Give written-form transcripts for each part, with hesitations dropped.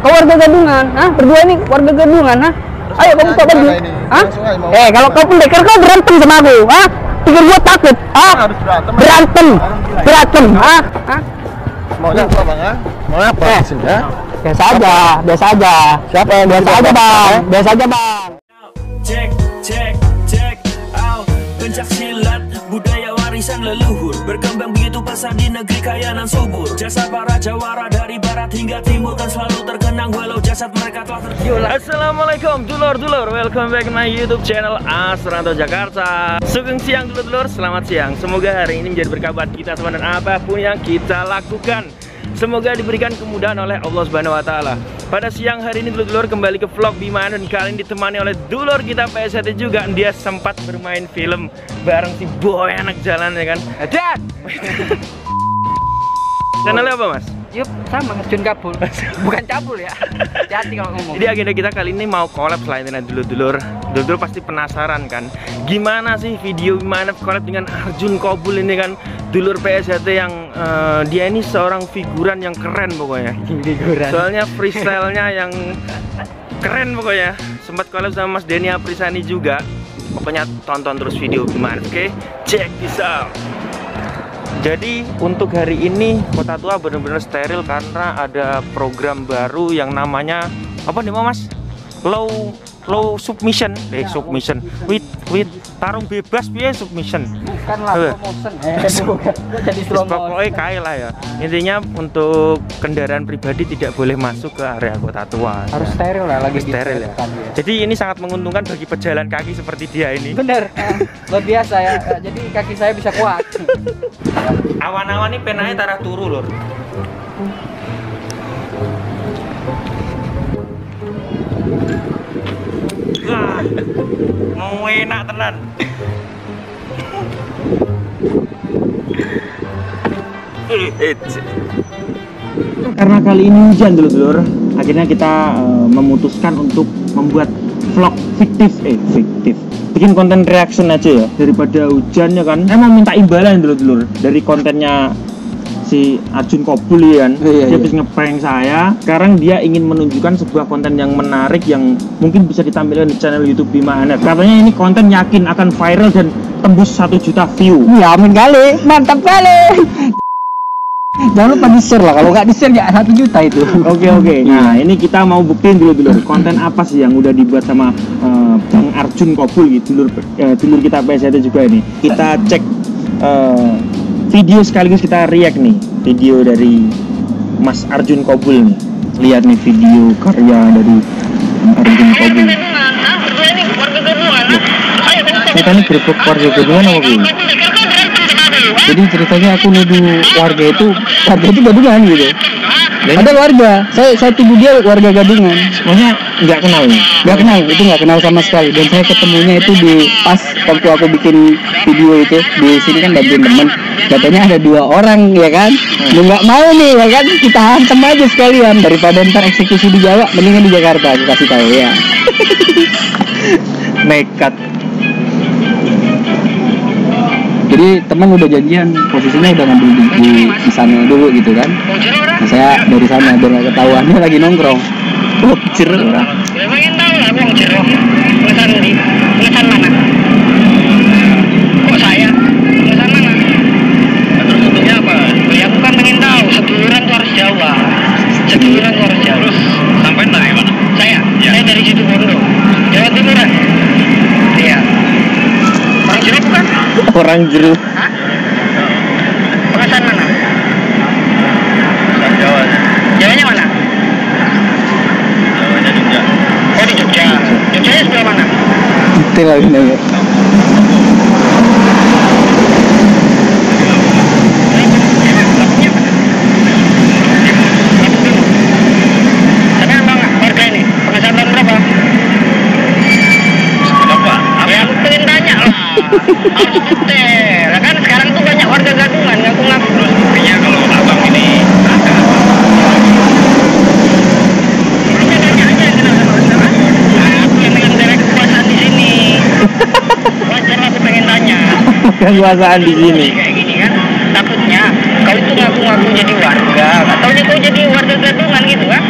Kau warga gadungan, berdua ini warga gadungan, Ayo kamu buka baju, kalau kau pendekar kau berantem sama aku, Pikir gua takut, Berantem, Maunya apa bang? Maunya apa? Biasa aja. Siapa yang biasa aja bang? Cek, pencak silat budaya warisan leluhur, berkembang begitu pesat di negeri kaya dan subur. Jasa para jawara dari barat hingga timur kan selalu terkenang walau jasad mereka telah tertidur. Assalamualaikum dulur, welcome back my YouTube channel Asranto Jakarta. Sugeng siang dulur, selamat siang. Semoga hari ini menjadi berkah buat kita semua dan apapun yang kita lakukan, semoga diberikan kemudahan oleh Allah Subhanahu wa taala. Pada siang hari ini dulur kembali ke vlog Bima dan kali ini ditemani oleh dulur kita PST juga. Dia sempat bermain film bareng si Boy anak jalan ya kan. Dad. Channelnya apa mas? Yup, sama Arjun Kabul. Bukan cabul ya. Hati kalau ngomong. Jadi agenda kita kali ini mau collab selain dengan dulur-dulur. Dulur pasti penasaran kan, gimana sih video Bima collab dengan Arjun Kabul ini kan. Dulur PST yang dia ini seorang figuran yang keren pokoknya. Soalnya freestyle-nya yang keren pokoknya. Sempat collab sama Mas Denny Aprisani juga. Pokoknya tonton terus video Bima, oke? Check this out. Jadi untuk hari ini Kota Tua benar-benar steril karena ada program baru yang namanya apa nih mas? Low submission, submission with tarung bebas biaya submission. Bukan lah promotion. Jadi pokoknya kaya lah ya. Intinya untuk kendaraan pribadi tidak boleh masuk ke area Kota Tua. Harus steril lah, lagi steril ya. Jadi ini sangat menguntungkan bagi pejalan kaki seperti dia ini. Bener, luar biasa ya. Jadi kaki saya bisa kuat. Awan-awan ini penanya tarah turu lor. Mau enak tenan. Karena kali ini hujan dulur, akhirnya kita memutuskan untuk membuat vlog fiktif. Bikin konten reaction aja ya daripada hujan ya kan. Saya mau minta imbalan dulur dari kontennya si Arjun Kabul kan. Dia bisa ngeprank saya. Sekarang dia ingin menunjukkan sebuah konten yang menarik yang mungkin bisa ditampilkan di channel YouTube Bima Anet. Katanya ini konten yakin akan viral dan tembus 1 juta view. Ya amin kali, mantap kali. Jangan lupa di-share lah, kalau nggak di-share ya 1 juta itu. Oke. Nah ini kita mau buktiin dulu konten apa sih yang udah dibuat sama Bang Arjun Kabul gitu, dulur kita PST juga ini. Kita cek video sekaligus kita react nih video dari Mas Arjun Kabul nih. Lihat nih video karya dari Arjun Kabul. Kita ini berikut warga gadungan apa gini? Jadi ceritanya aku nuduh warga itu gadungan gitu. Ada warga, saya tuduh dia warga gadungan. Maksudnya nggak kenal nih? Nggak kenal sama sekali. Dan saya ketemunya itu di pas waktu aku bikin video itu di sini kan bantuin temen. Katanya ada 2 orang ya kan, nggak mau nih ya kan, kita hantam aja sekalian daripada ntar eksekusi di Jawa, mendingan di Jakarta. Aku kasih tahu ya. Nekat. Jadi teman udah janjian, posisinya udah ngambil di sana dulu gitu kan. Nah, saya dari sana biar nggak ketahuan dia lagi nongkrong. Cerut orang. Pengen tahu lah bang cerut. Pengesan mana? Kok saya? Pengesan mana? Terus untuknya apa? Ya aku kan pengen tahu. Seduluran tuh harus Jawa. Terus sampai dari mana? Saya dari Situbondo, Jawa Timuran. Iya. Orang jeruk bukan? Orang jeruk. Hah? Pengesan mana? Jawa. Jawanya mana? Jawanya Jogja. Oh di Jogja. Jogjanya sebelah mana? Betul lagi nih. Harus detail, kan sekarang tuh banyak warga gadungan ngaku-ngaku. Terus buktinya kalau abang ini ada. Hanya tanya aja yang kenal sama Anda. Aku yang megang daerah kekuasaan di sini. Wajar aku pengen tanya. Kekuasaan di sini. Kayak gini kan, takutnya kau itu ngaku-ngaku jadi warga, atau kau jadi warga gadungan gitu kan?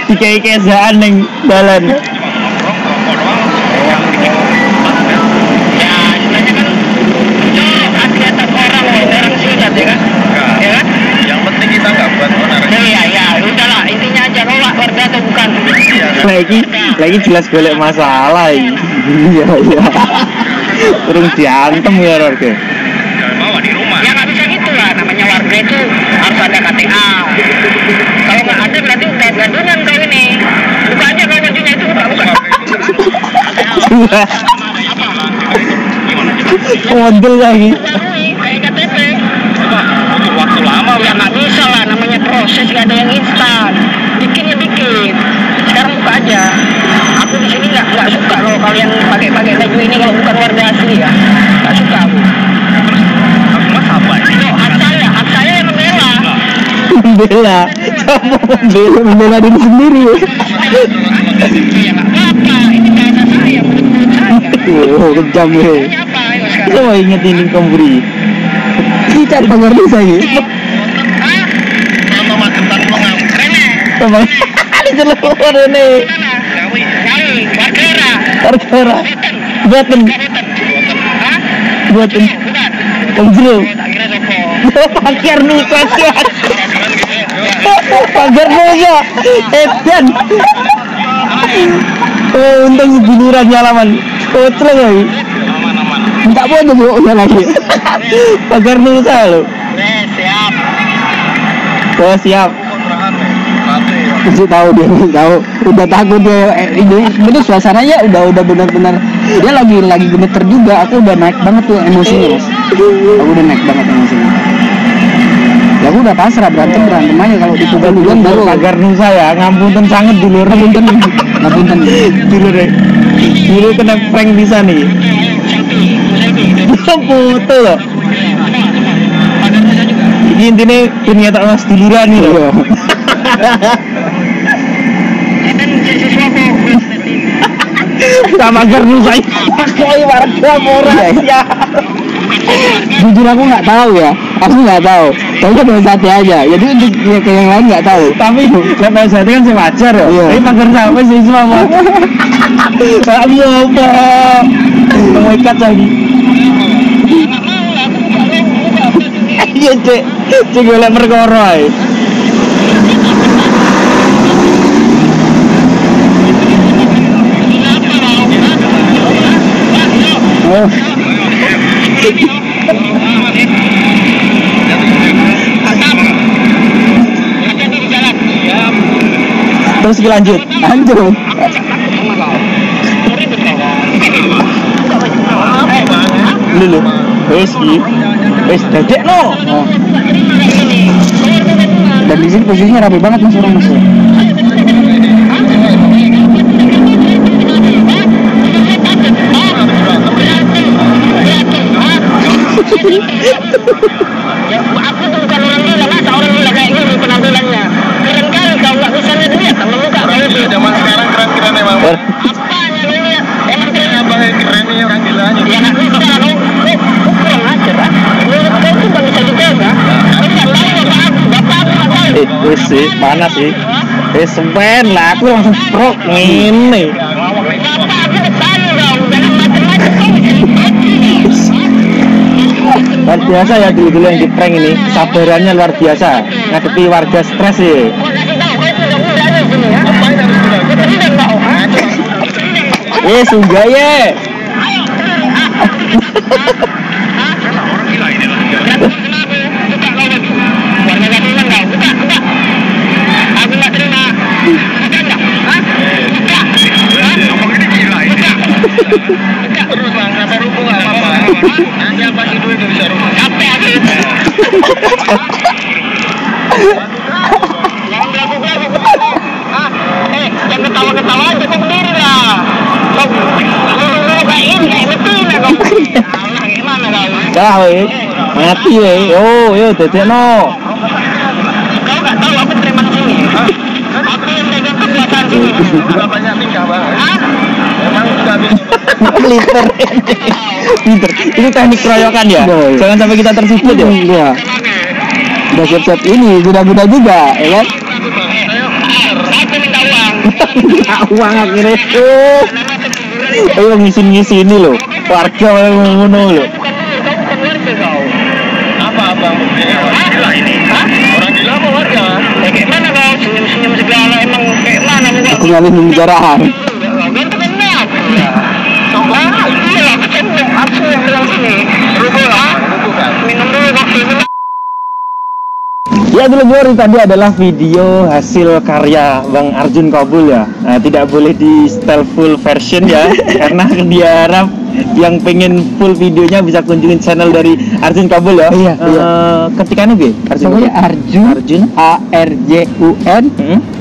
Dikai kesaan neng jalan. Ya istilahnya kan kegiatan orang sidat ya kan? Ya kan? Yang penting kita nggak buat onar. Ya udahlah intinya aja nolak warga atau bukan. Lagi jelas golek masalah ini. Iya. Urung diantem ya warga. Bawa di rumah. Ya nggak bisa gitu lah, namanya warga itu harus ada KTA. Kalau nggak ada berarti udah gadungan kau ini. Buka aja kalau bajunya itu buka. Model lagi. Kayak KTP. Butuh waktu lama. Ya nggak bisa lah, namanya proses nggak ada yang instan. Bikinnya dikit. Sekarang buka aja. Aku di sini nggak suka kalau kalian pakai baju ini kalau bukan warga asli ya. Nggak suka aku. Mas apa ini? Hak saya yang membela. Membela membela diri sendiri. Ya nggak apa-apa. Ini bahasa saya, menurut saya. Oh, kejam ya. Ini apa? Ayo sekarang. Coba ingetin Kompri. Kita pengerti saya. Sama magetan pengang. Rene. Sama ada jeluar ini. Gawi, Warkera. Karkara. Buatin. Hah? Buatin. Bukan. Konjro. Tak kira Joko. Pagar nih pagar. Pagar moga. Edan. Oh, untung seduluran nyalaman. Kotre lagi. Enggak boleh boknya lagi. Pagar nusa lo. Siap. Oh siap. Masih tahu dia tahu. Udah takut dia. Ini bener suasananya udah benar-benar. Dia lagi gemeter juga. Aku udah naik banget tuh emosinya. Aku udah naik banget emosinya. Ya aku udah pasrah berantem aja kalau dipukul-pukulan baru pagar nusa ya. Ngampunten sangat dulur. Ngapunten dulur deh. Dulu kena prank bisa nih. Foto loh. Ini intinya ternyata mas duluran nih loh. Sama garnu saya pakai warga murah ya. Jujur aku nggak tahu ya, aku nggak tahu. Tapi kan sate aja, jadi untuk ke yang lain nggak tahu. Tapi lepas sate kan wajar ya. Tapi pagar sampai sih semua. Kamu apa? Kamu ikat lagi. Iya cek golek perkara ae. Oh. Terus lanjut. Lulu. Wes dedek no. Dan di sini posisinya rapi banget mas orang mas. Ya, aku tuh bukan orang gila, masa orang gila kayak gini penampilannya. Keren kali kau nggak bisa lihat sama muka kayak gitu. Zaman sekarang keren-keren emang. Apanya lu lihat? Emang keren Apa yang keren nih orang gila aja. ya nggak bisa lu kurang ajar ah. Menurut kau tuh nggak bisa dijaga. Kau nggak tahu bapak aku nggak tahu. Wes sih panas sih. Sempen lah aku langsung prok ini. Bapak aku depan kau, jangan macam-macam kau. Luar biasa ya dulu yang di prank ini, kesabarannya luar biasa ngadepi warga stres sih. Kau kasih tahu kau itu udah muda di sini ya. Ngapain harus bilang? Kau tidak tahu ah. Sungai ye. Ayo. Orang gila ini lah. Kenapa? Buka kau lagi. Warga gadungan kau. Buka. Aku nggak terima. Buka nggak? Hah? Buka. Ngomong ini gila ini. Buka. Terus bang, sampai rubuh nggak apa-apa. Nanti apa sih duit bisa rubuh? Capek aku. Jangan belagu-belagu. Ah, jangan ketawa-ketawa aja kau berdiri lah. Kau kayak ini kayak betina kau. Allah gimana kau? Dah weh, mati weh. Yo dedek no. Kau nggak tahu aku terima sini. Aku yang pegang kekuasaan sini. Ada banyak tingkah bang. Hah? Emang nggak bisa. Pinter. Pinter. Itu teknik keroyokan ya. Jangan sampai kita tersebut ya. Iya. Udah siap-siap ini, sudah muda juga, ya kan? uang akhirnya tuh. Ayo ngisi ini loh, warga yang ngono loh. Apa abang buktinya? Orang gila ini? Hah? Orang gila apa warga? Ya kayak mana kau senyum-senyum segala, emang kayak mana muka? Aku nyalin penjaraan. Gantung ini apa ya? Coba, iya lah, kecendung. Aku yang bilang sini. Ruko lah. Minum dulu kopi. Ya dulu tadi adalah video hasil karya Bang Arjun Kobul ya. Nah, tidak boleh di style full version ya, karena dia harap yang pengen full videonya bisa kunjungin channel dari Arjun Kobul ya. Iya. Ketikannya B. Pokoknya Arjun ARJUN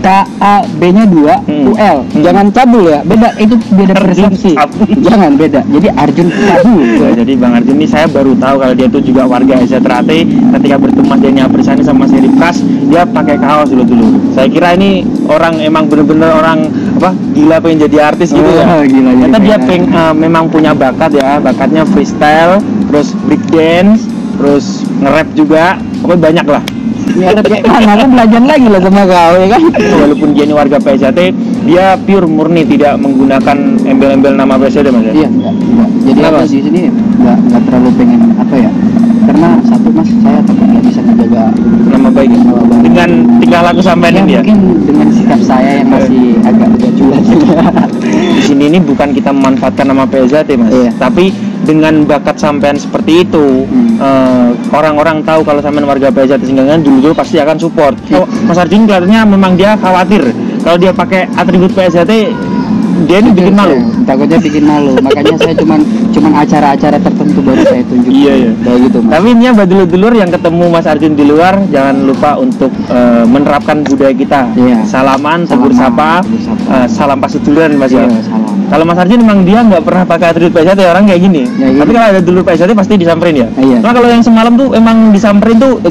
KAB-nya 2 UL. Jangan cabul ya. Beda, itu beda persepsi. Jangan beda. Jadi Arjun cabul. Ya, jadi Bang Arjun ini saya baru tahu kalau dia itu juga warga Setrate. Ketika bertemu Mas Denny Aprisani sama Mas Heri Pras, dia pakai kaos dulu. Saya kira ini orang emang bener-bener orang apa gila pengen jadi artis gitu ya. Gila, ternyata dia memang punya bakat ya, bakatnya freestyle, terus break dance, terus nge-rap juga, pokoknya banyak lah. Ya kayak mana kan belajar lagi lah sama kau ya kan. Walaupun dia ini warga PSJT, dia pure murni tidak menggunakan embel-embel nama PSJT Mas. Iya, enggak. Jadi apa sih sini enggak terlalu pengen apa ya? Karena satu Mas, saya takut nggak bisa menjaga nama baik dengan tingkah laku sampean ini ya. Mungkin dengan sikap saya yang masih agak cuek. Di sini ini bukan kita memanfaatkan nama PSJT Mas, tapi dengan bakat sampean seperti itu, orang-orang tahu kalau sampean warga PSJT Singgangan, dulu pasti akan support. Oh, Mas Arjun kelihatannya memang dia khawatir kalau dia pakai atribut PSJT, dia ini bikin malu. Takutnya bikin malu. Makanya saya cuman acara-acara tertentu baru saya tunjuk. Iya. Kayak gitu Mas. Tapi ini buat dulur-dulur yang ketemu Mas Arjun di luar, jangan lupa untuk menerapkan budaya kita. Iya. Salaman, tegur sapa, salam pas seduluran Mas ya. Salam. Kalau Mas Arjun memang dia nggak pernah pakai atribut PSJT, orang kayak gini. Ya, gitu. Tapi kalau ada dulur PSJT pasti disamperin ya. Iya. Nah kalau yang semalam tuh emang disamperin tuh,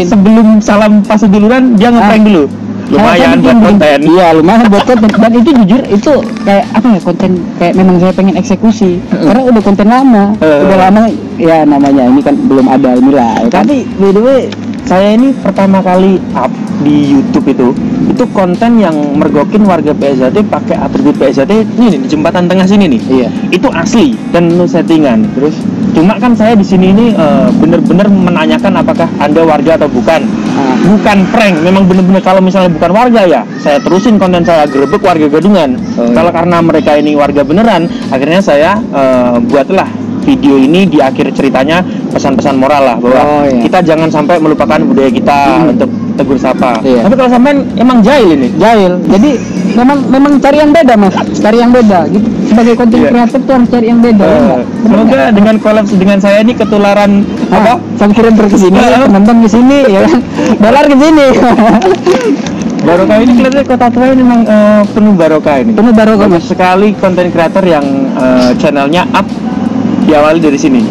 sebelum salam pas seduluran dia ngeprank dulu. Lumayan buat konten. Iya, lumayan buat konten. Dan itu jujur itu kayak apa ya, konten kayak memang saya pengen eksekusi. Karena udah konten lama. Udah lama ya, namanya ini kan belum ada inilah. Ya, tapi by the way, saya ini pertama kali up di YouTube itu konten yang mergokin warga PSJT pakai atribut PSJT ini di jembatan tengah sini nih. Iya. Itu asli dan no settingan. Terus cuma kan saya di sini ini bener-bener menanyakan apakah Anda warga atau bukan. Bukan prank, memang bener-bener kalau misalnya bukan warga ya, saya terusin konten saya gerebek warga Gadungan. Kalau karena mereka ini warga beneran, akhirnya saya buatlah video ini di akhir ceritanya pesan-pesan moral lah bahwa kita jangan sampai melupakan budaya kita untuk tegur sapa. Tapi kalau sampean emang jahil ini. Jahil. Jadi memang cari yang beda Mas, cari yang beda gitu. Sebagai konten kreator tuh harus cari yang beda. Semoga dengan collab dengan saya ini ketularan subscriber ke sini, penonton ke sini ya kan. Dolar ke sini. Barokah ini kelihatannya Kota Tua ini memang penuh barokah ini. Penuh barokah Mas. Sekali konten kreator yang channelnya up diawali dari sini.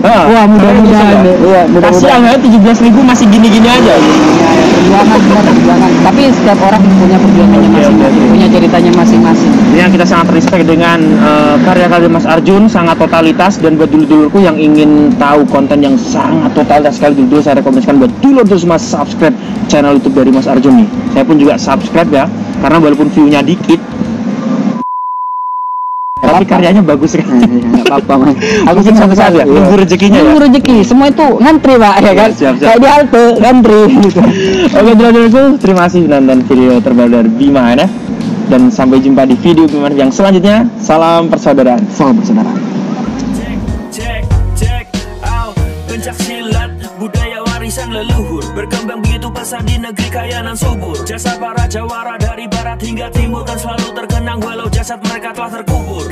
Wah, mudah-mudahan. Iya, mudah-mudahan. Kasih 17.000 masih gini-gini aja. Perjuangan. Tapi setiap orang punya perjuangannya masing-masing, punya ceritanya masing-masing. Ini yang kita sangat respect dengan karya-karya Mas Arjun, sangat totalitas. Dan buat dulur-dulurku yang ingin tahu konten yang sangat totalitas sekali, dulu saya rekomendasikan buat dulur semua subscribe channel YouTube dari Mas Arjun nih. Saya pun juga subscribe ya, karena walaupun view-nya dikit, tapi karyanya bagus sekali. Nggak apa-apa Mas. Aku sih suatu saat ya, nunggu rezekinya ya. Nunggu rezeki, semua itu ngantri Pak ya kan. Siap. Kayak di halte ngantri gitu. Oke dulur-dulurku, terima kasih nonton video terbaru dari Bima ya. Dan sampai jumpa di video Bima yang selanjutnya. Salam persaudaraan. Salam persaudaraan. Cek out pencak silat budaya warisan leluhur, berkembang begitu pesat di negeri kaya nan subur. Jasa para jawara dari barat hingga timur kan selalu terkenang walau jasad mereka telah terkubur.